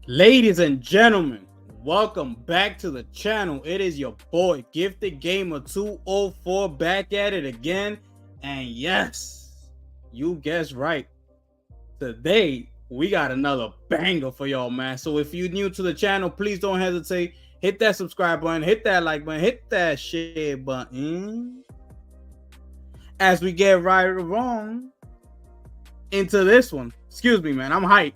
Ladies and gentlemen, welcome back to the channel. It is your boy Gifted Gamer 204 back at it again. And yes, you guessed right. Today we got another banger for y'all, man. So if you're new to the channel, please don't hesitate. Hit that subscribe button, hit that like button, hit that share button. As we get right or wrong into this one. Excuse me, man. I'm hyped.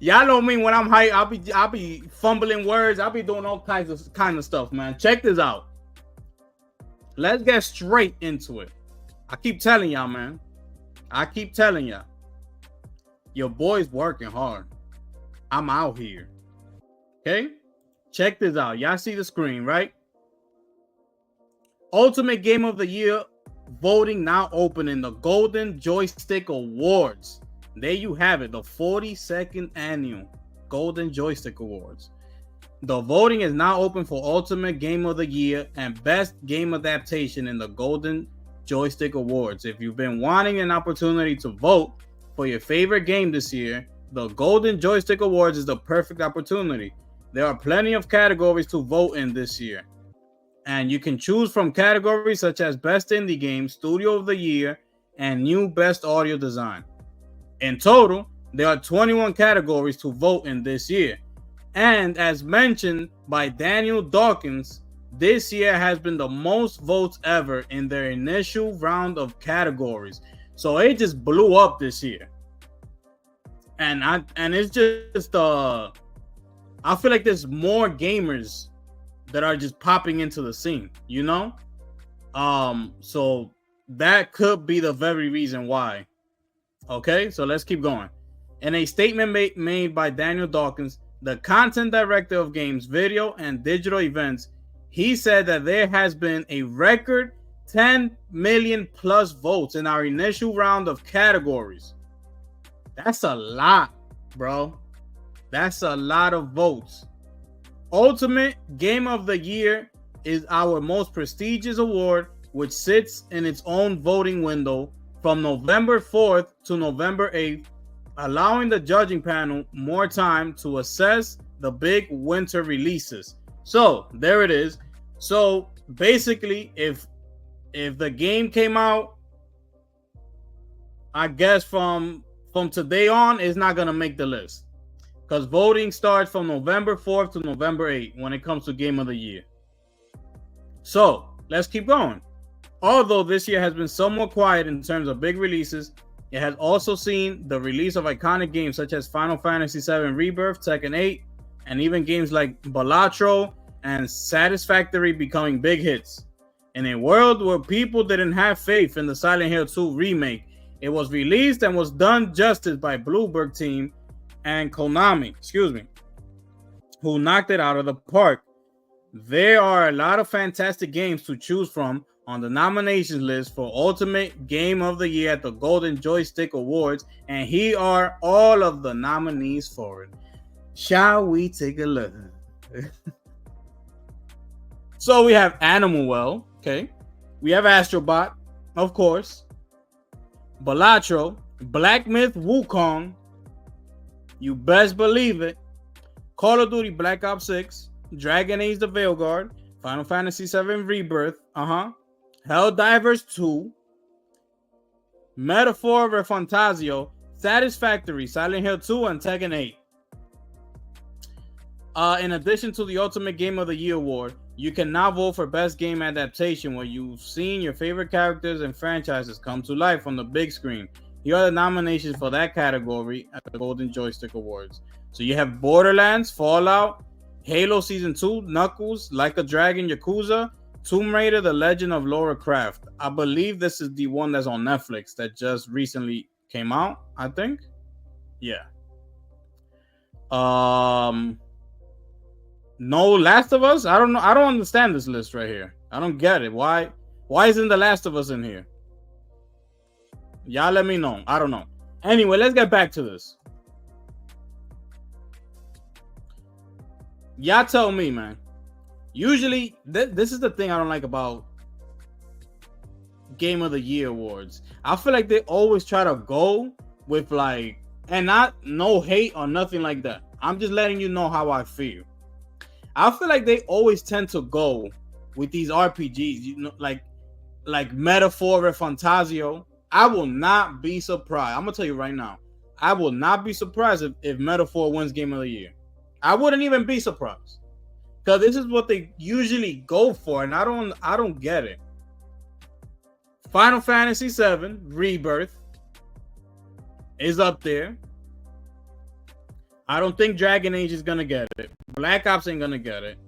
Y'all know me when I'm hyped. I'll be fumbling words. I'll be doing all kinds of stuff, man. Check this out. Let's get straight into it. I keep telling y'all, man. I keep telling y'all. Your boy's working hard. I'm out here. Okay? Check this out. Y'all see the screen, right? Ultimate Game of the Year voting now open in the Golden Joystick Awards. There you have it, the 42nd annual Golden Joystick Awards. The voting is now open for Ultimate Game of the Year and Best Game Adaptation in the Golden Joystick Awards. If you've been wanting an opportunity to vote for your favorite game this year, the Golden Joystick Awards is the perfect opportunity. There are plenty of categories to vote in this year. And you can choose from categories such as Best Indie Game, Studio of the Year, and New Best Audio Design. In total, there are 21 categories to vote in this year. And as mentioned by Daniel Dawkins, this year has been the most votes ever in their initial round of categories. So it just blew up this year. And it's just I feel like there's more gamers that are just popping into the scene, you know? So that could be the very reason why. Okay, so let's keep going. In a statement made by Daniel Dawkins, the content director of games, video, and digital events, he said that there has been a record 10 million plus votes in our initial round of categories. That's a lot, bro. That's a lot of votes. Ultimate Game of the Year is our most prestigious award, which sits in its own voting window from November 4th to November 8th, allowing the judging panel more time to assess the big winter releases. So there it is. So basically, if the game came out, I guess from today on, it's not gonna make the list because voting starts from November 4th to November 8th when it comes to Game of the Year. So let's keep going. Although this year has been somewhat quiet in terms of big releases, it has also seen the release of iconic games such as Final Fantasy VII Rebirth, Tekken 8, and even games like Balatro and Satisfactory becoming big hits. In a world where people didn't have faith in the Silent Hill 2 remake, it was released and was done justice by Bloober Team and Konami, who knocked it out of the park. There are a lot of fantastic games to choose from on the nominations list for Ultimate Game of the Year at the Golden Joystick Awards, and here are all of the nominees for it. Shall we take a look? So we have Animal Well, okay. We have Astrobot, of course. Balatro, Black Myth Wukong, you best believe it. Call of Duty Black Ops 6, Dragon Age The Veilguard, Final Fantasy VII Rebirth, Helldivers 2, Metaphor Refantasio, Satisfactory, Silent Hill 2, and Tekken 8. In addition to the Ultimate Game of the Year award, you can now vote for Best Game Adaptation, where you've seen your favorite characters and franchises come to life on the big screen. Here are the nominations for that category at the Golden Joystick Awards. So you have Borderlands, Fallout, Halo Season 2, Knuckles, Like a Dragon, Yakuza, Tomb Raider, The Legend of Lara Croft. I believe this is the one that's on Netflix that just recently came out, I think. Yeah. No Last of Us? I don't know. I don't understand this list right here. I don't get it. Why isn't The Last of Us in here? Y'all let me know. I don't know. Anyway, let's get back to this. Y'all tell me, man. Usually, this is the thing I don't like about Game of the Year awards. I feel like they always try to go with like And not no hate or nothing like that. I'm just letting you know how I feel. I feel like they always tend to go with these RPGs, you know, like Metaphor and Fantasio. I will not be surprised. I'm gonna tell you right now. I will not be surprised if Metaphor wins Game of the Year. I wouldn't even be surprised. Because this is what they usually go for, and I don't get it. Final Fantasy VII Rebirth is up there. I don't think Dragon Age is gonna get it. Black Ops ain't gonna get it.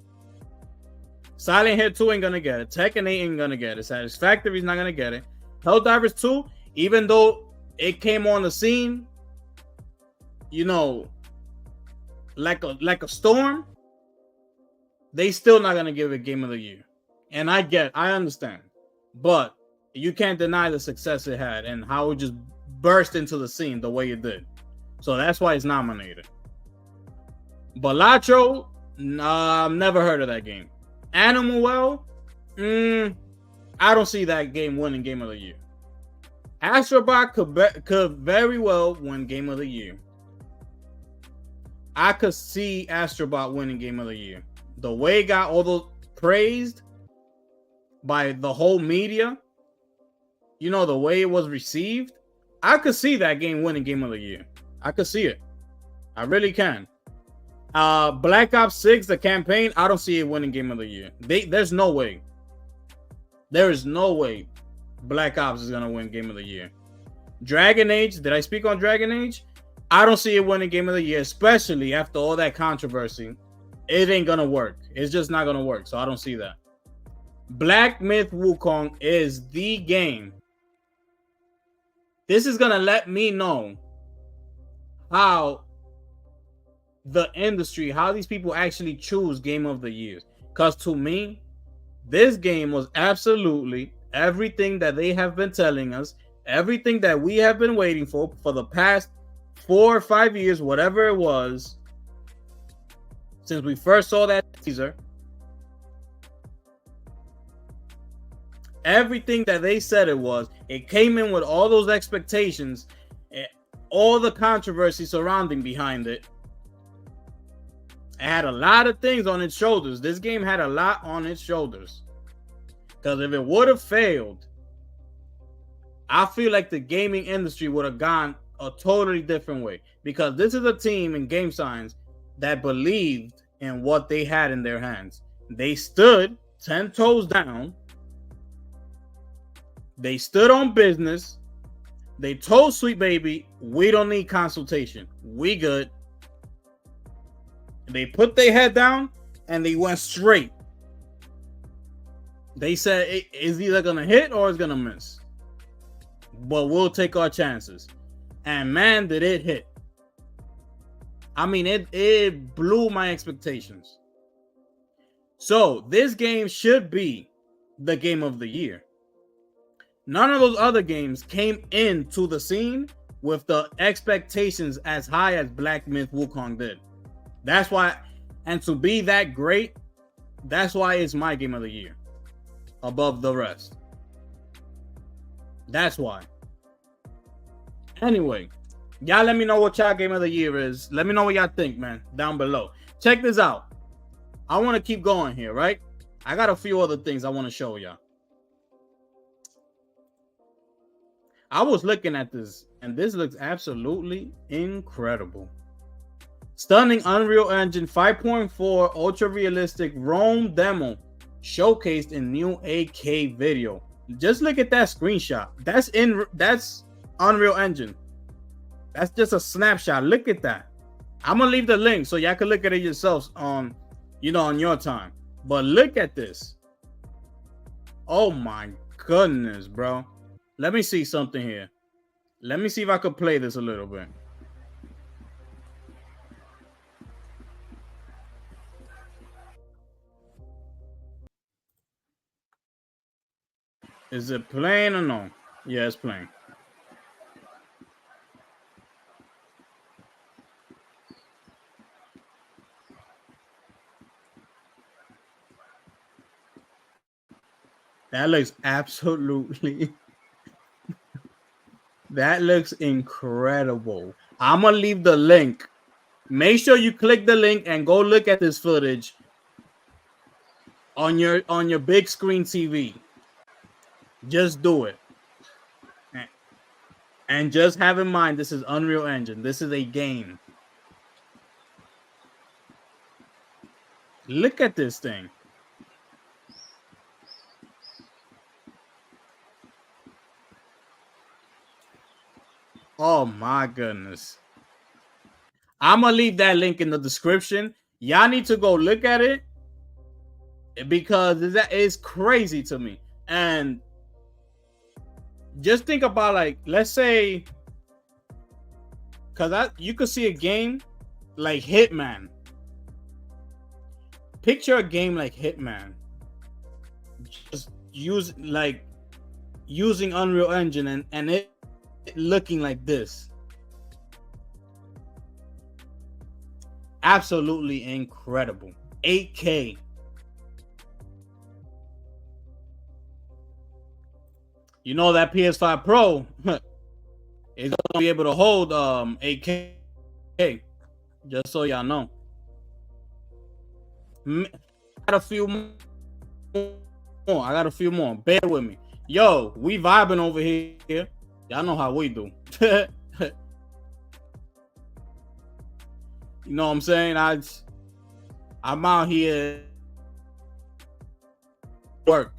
Silent Hill 2 ain't gonna get it. Tekken 8 ain't gonna get it. Satisfactory's not gonna get it. Helldivers 2, even though it came on the scene, you know, like a storm, they still not gonna give it Game of the Year. And I understand. But you can't deny the success it had and how it just burst into the scene the way it did. So that's why it's nominated. Balatro, I've never heard of that game. Animal Well, I don't see that game winning Game of the Year. Astrobot could very well win Game of the Year. I could see Astrobot winning Game of the Year. The way it got all those praised by the whole media, you know, the way it was received, I could see that game winning Game of the Year. I could see it. I really can. Black Ops 6, the campaign, I don't see it winning Game of the Year. There's no way. There is no way Black Ops is going to win Game of the Year. Dragon Age, did I speak on Dragon Age? I don't see it winning Game of the Year, especially after all that controversy. It ain't going to work. It's just not going to work, so I don't see that. Black Myth Wukong is the game. This is going to let me know how the industry, how these people actually choose Game of the Year. Because to me, this game was absolutely everything that they have been telling us, everything that we have been waiting for the past 4 or 5 years, whatever it was, since we first saw that teaser. Everything that they said it was, it came in with all those expectations, all the controversy surrounding behind it. It had a lot of things on its shoulders. This game had a lot on its shoulders. Because if it would have failed, I feel like the gaming industry would have gone a totally different way. Because this is a team in Game Science that believed in what they had in their hands. They stood 10 toes down. They stood on business. They told Sweet Baby, we don't need consultation. We good. They put their head down and they went straight. They said it's either going to hit or it's going to miss. But we'll take our chances. And man, did it hit. I mean, it blew my expectations. So this game should be the Game of the Year. None of those other games came into the scene with the expectations as high as Black Myth Wukong did. That's why, and to be that great, that's why it's my Game of the Year above the rest. That's why. Anyway, y'all let me know what y'all Game of the Year is. Let me know what y'all think, man, down below. Check this out. I want to keep going here, right? I got a few other things I want to show y'all. I was looking at this, and this looks absolutely incredible. Stunning Unreal Engine 5.4 ultra realistic Rome demo showcased in new 8K video. Just look at that screenshot. That's Unreal Engine. That's just a snapshot. Look at that. I'm gonna leave the link so y'all can look at it yourselves on, on your time. But look at this. Oh my goodness, bro. Let me see something here. Let me see if I could play this a little bit. Is it playing or no? Yeah, it's playing. That looks absolutely That looks incredible. I'm gonna leave the link. Make sure you click the link and go look at this footage on your big screen TV. Just do it. And just have in mind, this is Unreal Engine. This is a game. Look at this thing. Oh my goodness. I'm gonna leave that link in the description. Y'all need to go look at it because that is crazy to me. And just think about, like, let's say, because you could see a game like Hitman. Picture a game like Hitman, just using Unreal Engine and it looking like this. Absolutely incredible. 8K. You know that PS5 Pro is gonna be able to hold 8K. Just so y'all know. I got a few more. Bear with me. Yo, we vibing over here. Y'all know how we do. You know what I'm saying? I'm out here work.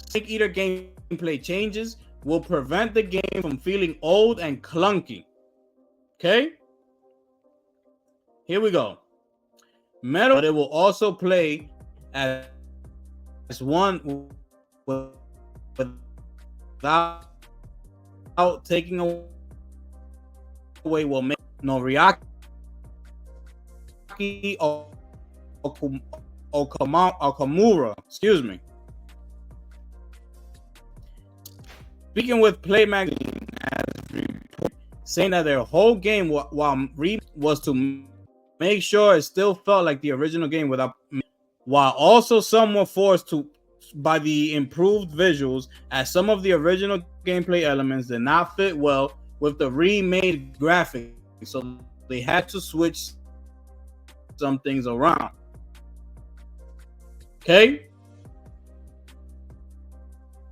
Snake Eater gameplay changes will prevent the game from feeling old and clunky. Okay? Here we go. Metal, but it will also play as one without taking away will make Noriaki Okamura. Excuse me. Speaking with Play Magazine, saying that their whole game was to make sure it still felt like the original game while also somewhat forced to by the improved visuals, as some of the original gameplay elements did not fit well with the remade graphics, so they had to switch some things around. Okay?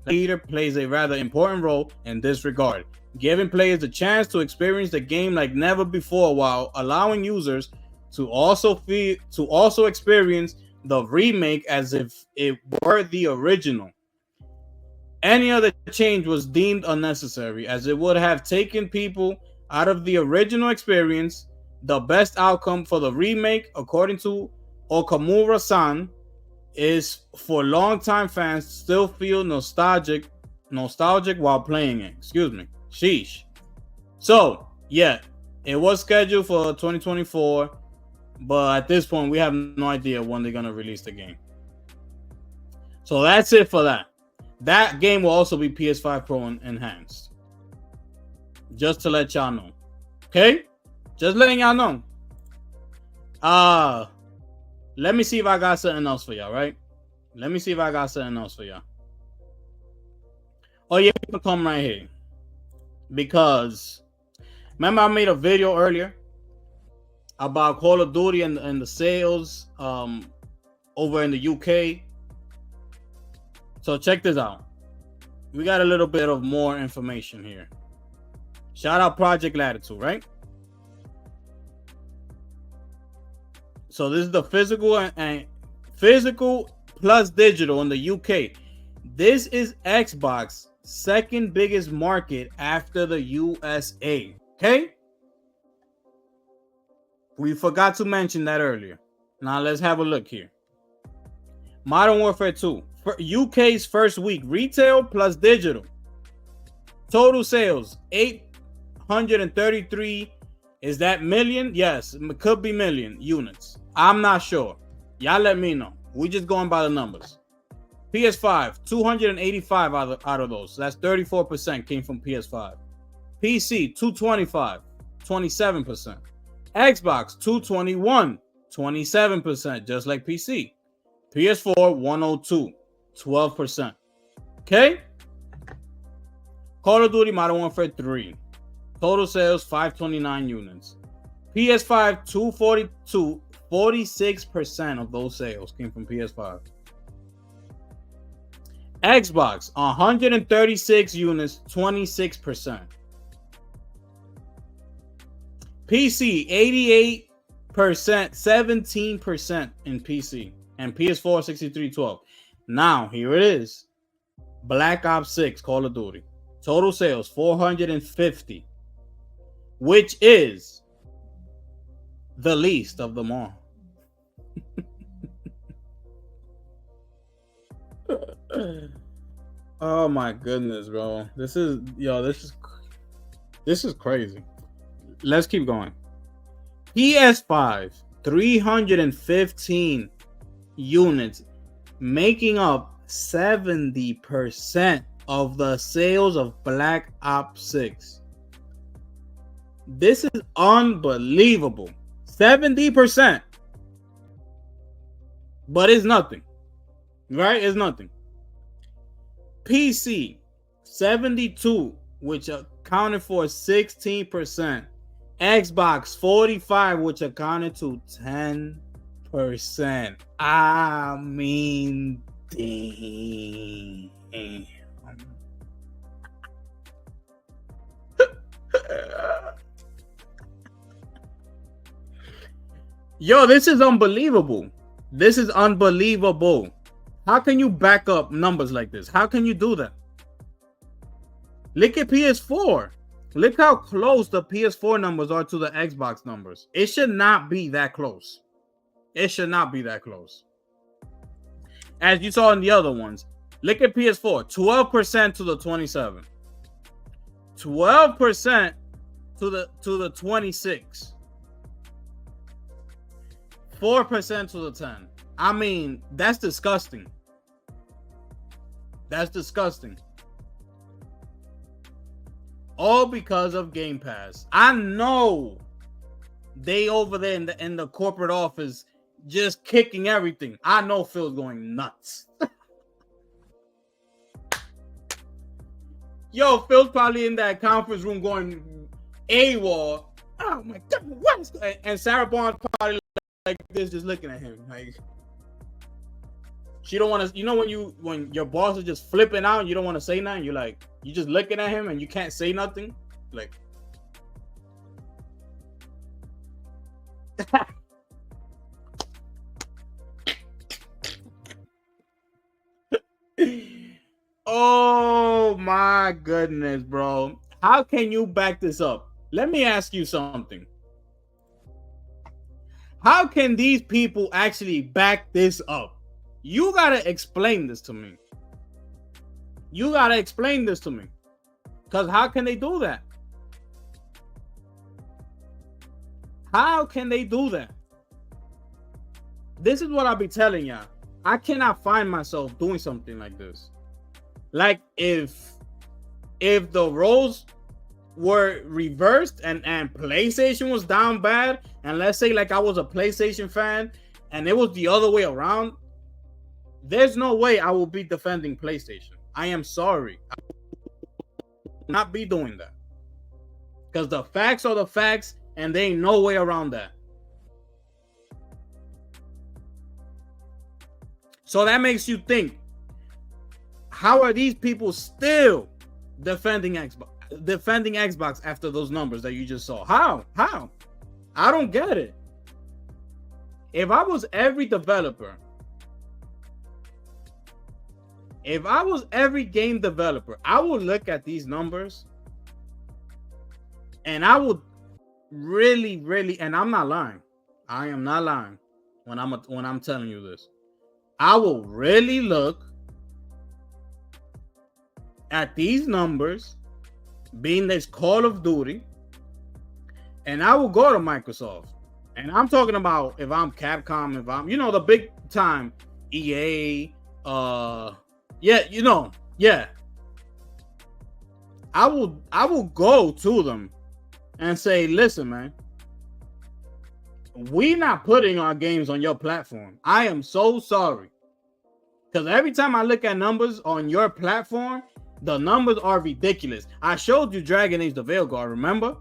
Leader plays a rather important role in this regard, giving players the chance to experience the game like never before, while allowing users to also experience the remake as if it were the original. Any other change was deemed unnecessary, as it would have taken people out of the original experience. The best outcome for the remake, according to Okamura-san, is for longtime fans to still feel nostalgic while playing it. Excuse me. Sheesh. So, yeah, it was scheduled for 2024, but at this point, we have no idea when they're going to release the game. So that's it for that. That game will also be PS5 Pro enhanced. Just to let y'all know. Okay? Just letting y'all know. Let me see if I got something else for y'all, right? Let me see if I got something else for y'all. Oh, yeah, people come right here. Because, remember I made a video earlier about Call of Duty and the sales over in the UK. So check this out. We got a little bit of more information here. Shout out Project Latitude, right? So this is the physical and physical plus digital in the UK. This is Xbox second biggest market after the USA. Okay? We forgot to mention that earlier. Now let's have a look here. Modern Warfare 2. For UK's first week, retail plus digital. Total sales, 833. Is that million? Yes, it could be million units. I'm not sure. Y'all let me know. We just going by the numbers. PS5, 285 out of those. So that's 34% came from PS5. PC, 225, 27%. Xbox, 221, 27%, just like PC. PS4, 102, 12%. Okay. Call of Duty Modern Warfare 3. Total sales 529 units. PS5 242. 46% of those sales came from PS5. Xbox 136 units, 26%. PC 88%, 17% in PC, and PS4 6312. Now here it is. Black Ops 6 Call of Duty. Total sales 450, which is the least of them all. Oh my goodness, bro. This is crazy. Let's keep going. PS5 315 units, making up 70% of the sales of Black Ops 6. This is unbelievable. 70%. But it's nothing. Right? It's nothing. PC 72, which accounted for 16%. Xbox 45, which accounted to 10%. I mean, damn. Yo, this is unbelievable. This is unbelievable. How can you back up numbers like this? How can you do that? Look at PS4. Look how close the PS4 numbers are to the Xbox numbers. It should not be that close. It should not be that close. As you saw in the other ones, look at PS4. 12% to the 27. 12% to the 26. 4% to the 10. I mean, that's disgusting. That's disgusting. All because of Game Pass. I know they over there in the corporate office just kicking everything. I know Phil's going nuts. Yo, Phil's probably in that conference room going AWOL. Oh my God, what is that? And Sarah Bond's probably like this, just looking at him. Like, she don't want to, you know, when your boss is just flipping out and you don't want to say nothing, you're like, you just looking at him and you can't say nothing. Like, oh my goodness, bro. How can you back this up? Let me ask you something. How can these people actually back this up? You gotta explain this to me. You gotta explain this to me. Because how can they do that? How can they do that? This is what I'll be telling y'all. I cannot find myself doing something like this. Like if the roles were reversed and PlayStation was down bad, and let's say like I was a PlayStation fan and it was the other way around, there's no way I will be defending PlayStation. I am sorry. I will not be doing that. Because the facts are the facts and there ain't no way around that. So that makes you think, how are these people still defending Xbox after those numbers that you just saw? How? I don't get it. If I was every developer, if I was every game developer, I would look at these numbers and I would really, and I'm not lying. I am not lying when I'm telling you this. I will really look at these numbers, being this Call of Duty, and I will go to Microsoft. And I'm talking about if I'm Capcom, if I'm, the big time EA, I will go to them and say, listen, man, we not putting our games on your platform. I am so sorry. Because every time I look at numbers on your platform, the numbers are ridiculous. I showed you Dragon Age the Veilguard, remember?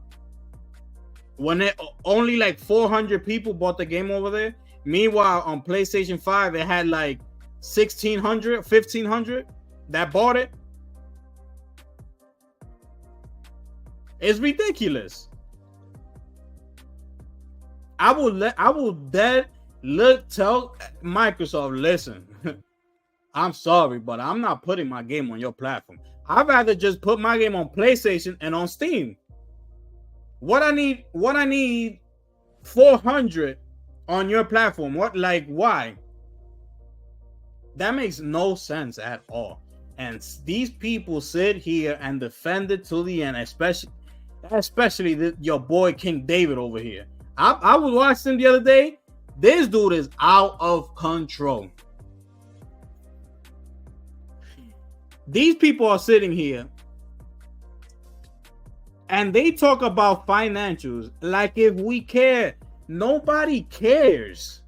When it only like 400 people bought the game over there. Meanwhile, on PlayStation 5, it had like 1,600, 1,500 that bought it. It's ridiculous. I will tell Microsoft, listen, I'm sorry, but I'm not putting my game on your platform. I'd rather just put my game on PlayStation and on Steam. What I need 400 on your platform. Why? That makes no sense at all. And these people sit here and defend it to the end, especially your boy King David over here. I was watching him the other day. This dude is out of control. These people are sitting here and they talk about financials like if we care. Nobody cares.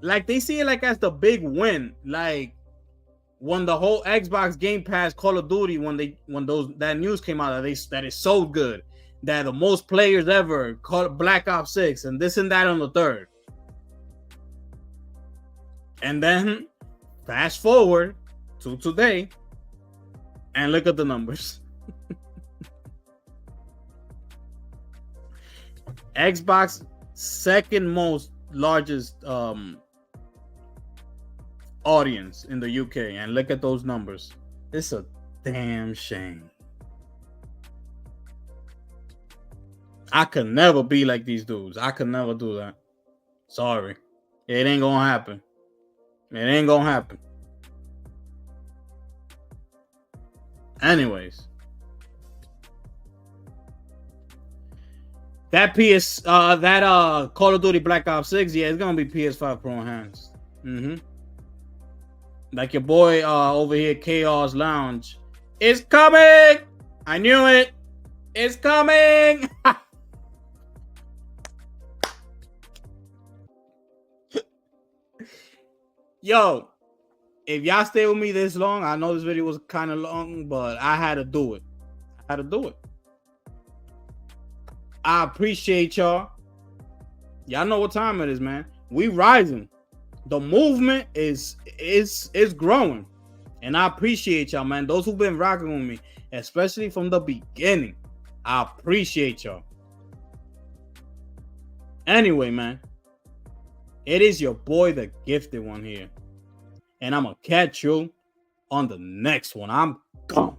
Like they see it like as the big win. Like when the whole Xbox Game Pass Call of Duty, when that news came out that it's so good, that the most players ever called Black Ops 6 and this and that on the third. And then fast forward to today and look at the numbers. Xbox second most largest audience in the UK, and look at those numbers. It's a damn shame. I could never be like these dudes. I could never do that. Sorry. It ain't gonna happen. It ain't gonna happen. Anyways. That Call of Duty Black Ops 6, yeah, it's gonna be PS5 Pro Enhanced. Like your boy over here, Chaos Lounge. It's coming! I knew it! It's coming! Yo, if y'all stay with me this long, I know this video was kind of long, but I had to do it. I appreciate y'all. Y'all know what time it is, man. We rising. The movement is growing. And I appreciate y'all, man. Those who've been rocking with me, especially from the beginning. I appreciate y'all. Anyway, man. It is your boy, the Gifted One here. And I'm going to catch you on the next one. I'm gone.